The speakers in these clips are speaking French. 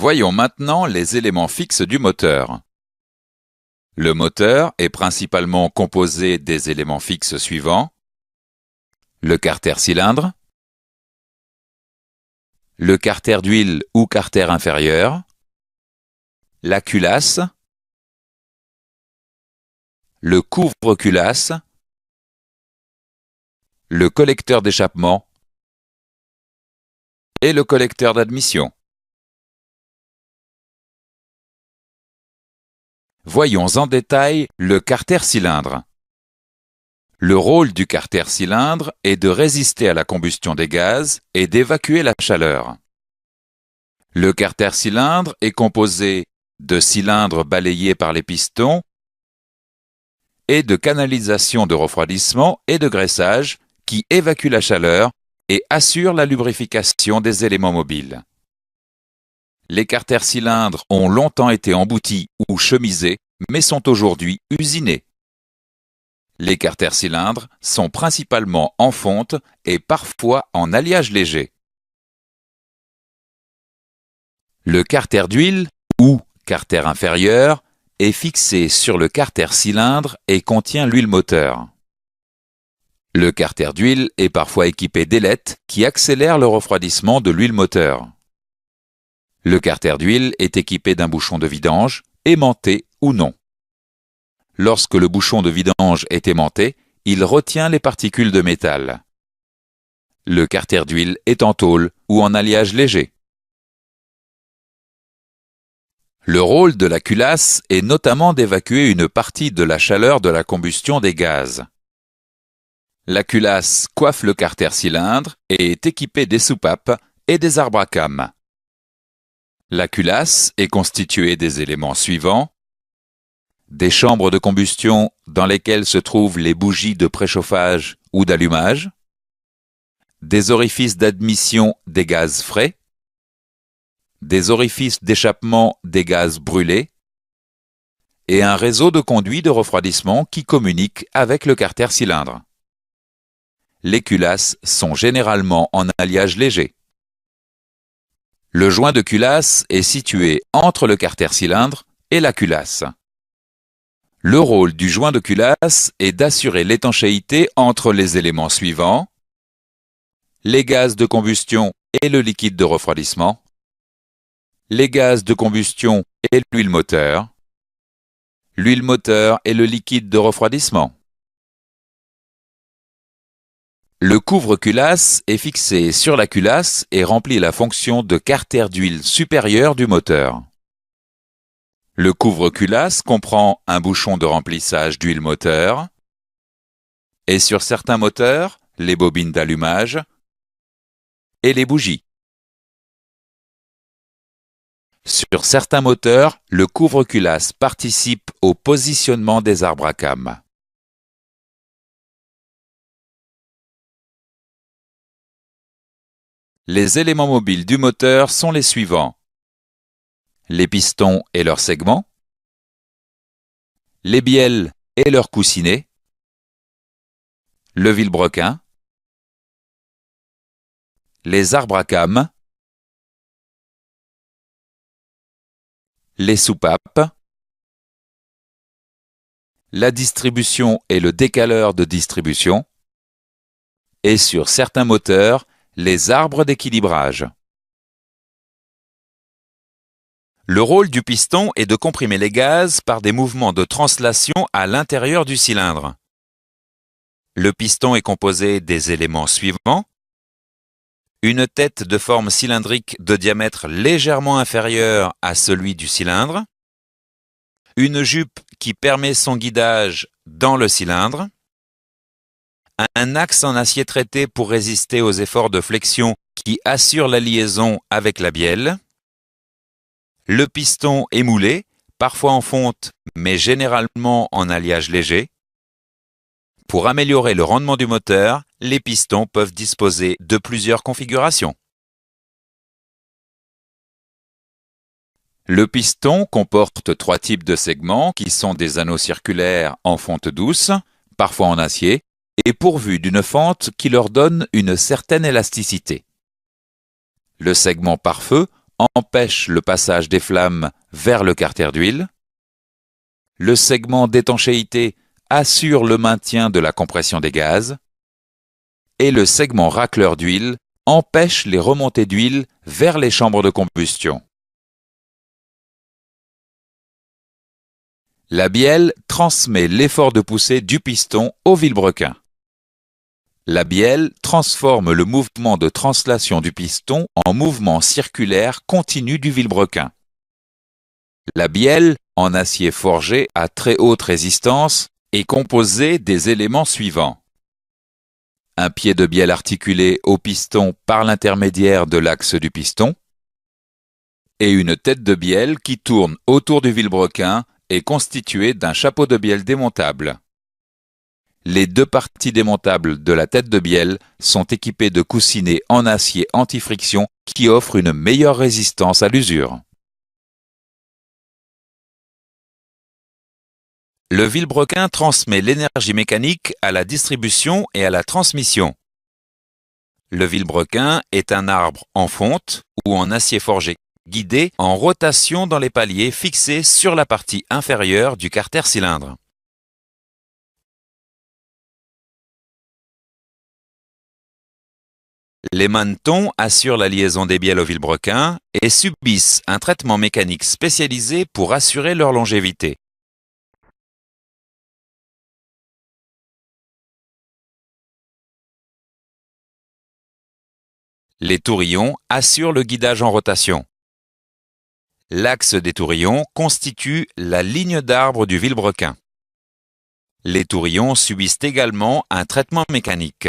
Voyons maintenant les éléments fixes du moteur. Le moteur est principalement composé des éléments fixes suivants: le carter cylindre, le carter d'huile ou carter inférieur, la culasse, le couvre-culasse, le collecteur d'échappement et le collecteur d'admission. Voyons en détail le carter cylindre. Le rôle du carter cylindre est de résister à la combustion des gaz et d'évacuer la chaleur. Le carter cylindre est composé de cylindres balayés par les pistons et de canalisations de refroidissement et de graissage qui évacuent la chaleur et assurent la lubrification des éléments mobiles. Les carters cylindres ont longtemps été emboutis ou chemisés, mais sont aujourd'hui usinés. Les carters cylindres sont principalement en fonte et parfois en alliage léger. Le carter d'huile, ou carter inférieur, est fixé sur le carter cylindre et contient l'huile moteur. Le carter d'huile est parfois équipé d'ailettes qui accélèrent le refroidissement de l'huile moteur. Le carter d'huile est équipé d'un bouchon de vidange, aimanté ou non. Lorsque le bouchon de vidange est aimanté, il retient les particules de métal. Le carter d'huile est en tôle ou en alliage léger. Le rôle de la culasse est notamment d'évacuer une partie de la chaleur de la combustion des gaz. La culasse coiffe le carter cylindre et est équipée des soupapes et des arbres à cames. La culasse est constituée des éléments suivants: des chambres de combustion dans lesquelles se trouvent les bougies de préchauffage ou d'allumage, des orifices d'admission des gaz frais, des orifices d'échappement des gaz brûlés, et un réseau de conduits de refroidissement qui communique avec le carter cylindre. Les culasses sont généralement en alliage léger. Le joint de culasse est situé entre le carter cylindre et la culasse. Le rôle du joint de culasse est d'assurer l'étanchéité entre les éléments suivants: les gaz de combustion et le liquide de refroidissement, les gaz de combustion et l'huile moteur et le liquide de refroidissement. Le couvre-culasse est fixé sur la culasse et remplit la fonction de carter d'huile supérieur du moteur. Le couvre-culasse comprend un bouchon de remplissage d'huile moteur et sur certains moteurs, les bobines d'allumage et les bougies. Sur certains moteurs, le couvre-culasse participe au positionnement des arbres à cames. Les éléments mobiles du moteur sont les suivants: les pistons et leurs segments, les bielles et leurs coussinets, le vilebrequin, les arbres à cames, les soupapes, la distribution et le décaleur de distribution, et sur certains moteurs, les arbres d'équilibrage. Le rôle du piston est de comprimer les gaz par des mouvements de translation à l'intérieur du cylindre. Le piston est composé des éléments suivants: une tête de forme cylindrique de diamètre légèrement inférieur à celui du cylindre, une jupe qui permet son guidage dans le cylindre, un axe en acier traité pour résister aux efforts de flexion qui assurent la liaison avec la bielle. Le piston est moulé, parfois en fonte, mais généralement en alliage léger. Pour améliorer le rendement du moteur, les pistons peuvent disposer de plusieurs configurations. Le piston comporte 3 types de segments qui sont des anneaux circulaires en fonte douce, parfois en acier, et pourvus d'une fente qui leur donne une certaine élasticité. Le segment pare-feu empêche le passage des flammes vers le carter d'huile. Le segment d'étanchéité assure le maintien de la compression des gaz. Et le segment racleur d'huile empêche les remontées d'huile vers les chambres de combustion. La bielle transmet l'effort de poussée du piston au vilebrequin. La bielle transforme le mouvement de translation du piston en mouvement circulaire continu du vilebrequin. La bielle, en acier forgé à très haute résistance, est composée des éléments suivants. Un pied de bielle articulé au piston par l'intermédiaire de l'axe du piston, et une tête de bielle qui tourne autour du vilebrequin est constituée d'un chapeau de bielle démontable. Les deux parties démontables de la tête de bielle sont équipées de coussinets en acier anti-friction qui offrent une meilleure résistance à l'usure. Le vilebrequin transmet l'énergie mécanique à la distribution et à la transmission. Le vilebrequin est un arbre en fonte ou en acier forgé, guidé en rotation dans les paliers fixés sur la partie inférieure du carter cylindre. Les manetons assurent la liaison des bielles au vilebrequin et subissent un traitement mécanique spécialisé pour assurer leur longévité. Les tourillons assurent le guidage en rotation. L'axe des tourillons constitue la ligne d'arbre du vilebrequin. Les tourillons subissent également un traitement mécanique.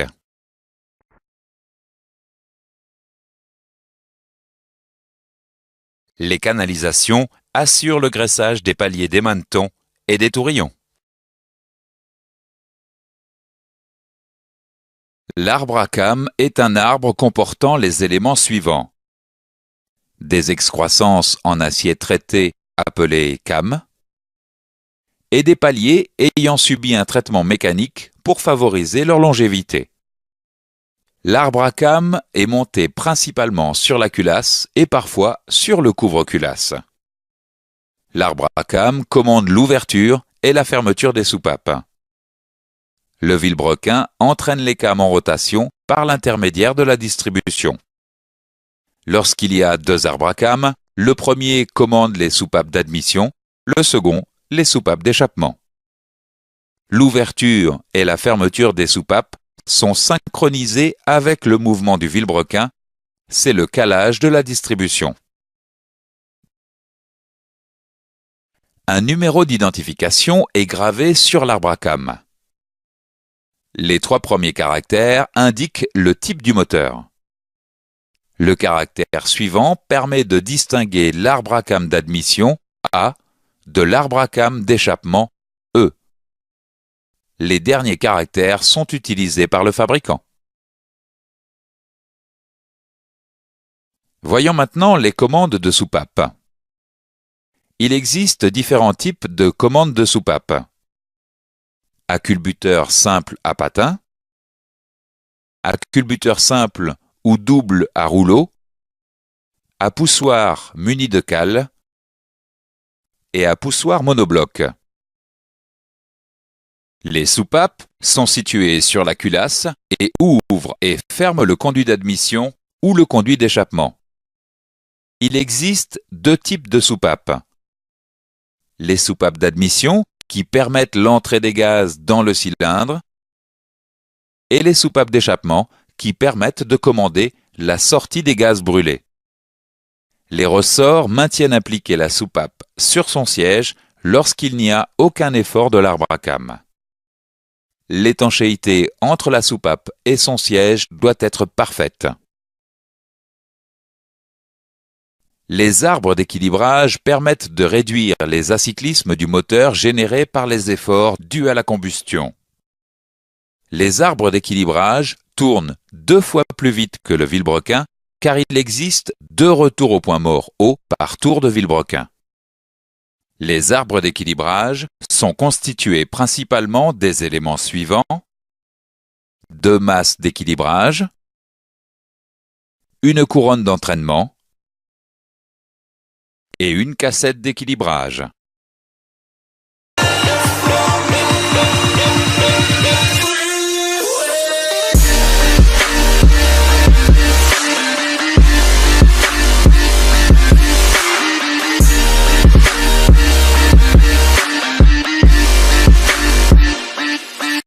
Les canalisations assurent le graissage des paliers des manetons et des tourillons. L'arbre à cames est un arbre comportant les éléments suivants. Des excroissances en acier traité appelées cames et des paliers ayant subi un traitement mécanique pour favoriser leur longévité. L'arbre à cames est monté principalement sur la culasse et parfois sur le couvre-culasse. L'arbre à cames commande l'ouverture et la fermeture des soupapes. Le vilebrequin entraîne les cames en rotation par l'intermédiaire de la distribution. Lorsqu'il y a deux arbres à cames, le premier commande les soupapes d'admission, le second les soupapes d'échappement. L'ouverture et la fermeture des soupapes sont synchronisées avec le mouvement du vilebrequin, c'est le calage de la distribution. Un numéro d'identification est gravé sur l'arbre à cames. Les trois premiers caractères indiquent le type du moteur. Le caractère suivant permet de distinguer l'arbre à cames d'admission A de l'arbre à cames d'échappement E. Les derniers caractères sont utilisés par le fabricant. Voyons maintenant les commandes de soupape. Il existe différents types de commandes de soupape. À culbuteur simple à patins, à culbuteur simple ou double à rouleau, à poussoir muni de cale et à poussoir monobloc. Les soupapes sont situées sur la culasse et ouvrent et ferment le conduit d'admission ou le conduit d'échappement. Il existe deux types de soupapes. Les soupapes d'admission qui permettent l'entrée des gaz dans le cylindre et les soupapes d'échappement qui permettent de commander la sortie des gaz brûlés. Les ressorts maintiennent appliquée la soupape sur son siège lorsqu'il n'y a aucun effort de l'arbre à cames. L'étanchéité entre la soupape et son siège doit être parfaite. Les arbres d'équilibrage permettent de réduire les acyclismes du moteur générés par les efforts dus à la combustion. Les arbres d'équilibrage tournent 2 fois plus vite que le vilebrequin car il existe 2 retours au point mort haut par tour de vilebrequin. Les arbres d'équilibrage sont constitués principalement des éléments suivants: 2 masses d'équilibrage, une couronne d'entraînement, et une cassette d'équilibrage.